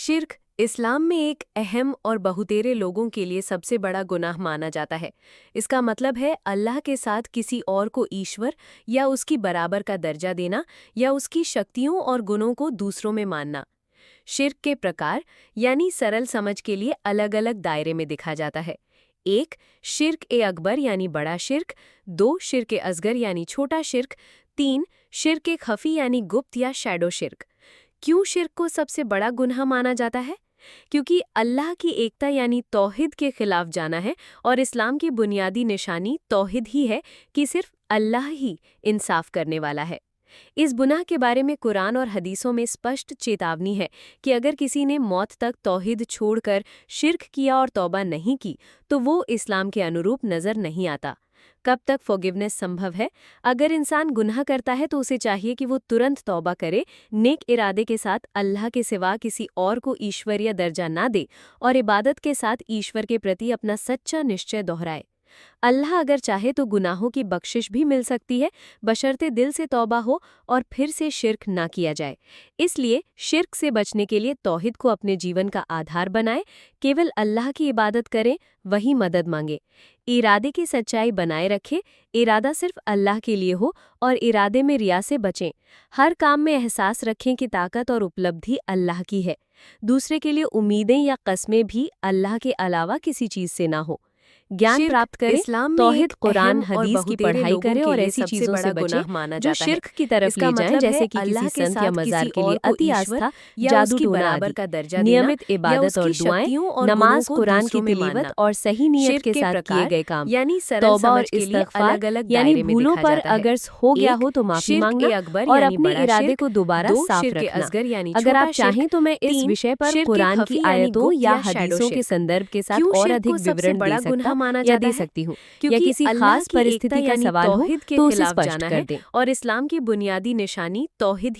शिर्क इस्लाम में एक अहम और बहुतेरे लोगों के लिए सबसे बड़ा गुनाह माना जाता है। इसका मतलब है अल्लाह के साथ किसी और को ईश्वर या उसकी बराबर का दर्जा देना या उसकी शक्तियों और गुणों को दूसरों में मानना। शिर्क के प्रकार यानी सरल समझ के लिए अलग अलग दायरे में दिखा जाता है। 1. शिर्क ए अकबर यानी बड़ा शिर्क। 2. शिर्क ए असगर यानी छोटा शिर्क। 3. शिर्क ए खफी यानी गुप्त या शैडो शिर्क। क्यों शिर्क को सबसे बड़ा गुनाह माना जाता है? क्योंकि अल्लाह की एकता यानी तौहीद के खिलाफ जाना है, और इस्लाम की बुनियादी निशानी तौहीद ही है कि सिर्फ अल्लाह ही इंसाफ करने वाला है। इस गुनाह के बारे में कुरान और हदीसों में स्पष्ट चेतावनी है कि अगर किसी ने मौत तक तौहीद छोड़कर शिर्क किया और तौबा नहीं की तो वो इस्लाम के अनुरूप नजर नहीं आता। कब तक फॉरगिवनेस संभव है? अगर इंसान गुनाह करता है तो उसे चाहिए कि वो तुरंत तौबा करे, नेक इरादे के साथ अल्लाह के सिवा किसी और को ईश्वरीय दर्जा ना दे और इबादत के साथ ईश्वर के प्रति अपना सच्चा निश्चय दोहराए। अल्लाह अगर चाहे तो गुनाहों की बख्शिश भी मिल सकती है, बशर्ते दिल से तौबा हो और फिर से शिर्क ना किया जाए। इसलिए शिर्क से बचने के लिए तौहीद को अपने जीवन का आधार बनाएं, केवल अल्लाह की इबादत करें, वही मदद मांगे। इरादे की सच्चाई बनाए रखें, इरादा सिर्फ अल्लाह के लिए हो और इरादे में रिया से बचें। हर काम में एहसास रखें कि ताकत और उपलब्धि अल्लाह की है। दूसरे के लिए उम्मीदें या कस्में भी अल्लाह के अलावा किसी चीज़ से ना हो। ज्ञान प्राप्त करें, इस्लाम में तौहीद, एक कुरान, अहम और हदीस की बहुतेरे पढ़ाई लोगों करें के और लिए ऐसी सबसे चीजों बड़ा से गुनाह बचें माना जो जाता है। शिर्क की तरफ इसका ले जाएं, मतलब है जैसे कि अल्लाह किसी के संत या साथ मजार किसी के लिए और को अति ईश्वर आस्था, या जादू उसकी टोना बराबर आदि। का दर्जा देना नियमित या इबादत और उसकी दुआएं, शक्तियों और गुणों नमाज, को कुरान दूसरों की में तिलावत मानना। और सही नियत शिर्क के के साथ किए प्रकार गए काम, यानी सरल तौबा और समझ के लिए इस्तिग़फ़ार अलग-अलग यानी दायरे में भूलों देखा पर जाता है। अगर हो गया 1. हो तो माफी शिर्क मांगना ए अकबर और यानी अपने बड़ा इरादे शिर्क। को दोबारा 2. साफ शिर्क ए रखना। असगर यानी अगर आप छोटा शिर्क। चाहें तो मैं इस 3. विषय पर शिर्क ए कुरान की खफी यानी आयतों गुप्त या या शैडो हदीसों के शिर्क। संदर्भ के साथ क्यों और शिर्क अधिक को सबसे विवरण दे बड़ा सकता गुनाह माना या जाता दे है? सकती हूँ, या क्योंकि किसी अल्लाह खास की एकता परिस्थिति का यानी सवाल हो तौहीद के तो उसे खिलाफ स्पष्ट जाना कर है, दें। और इस्लाम की बुनियादी निशानी तौहीद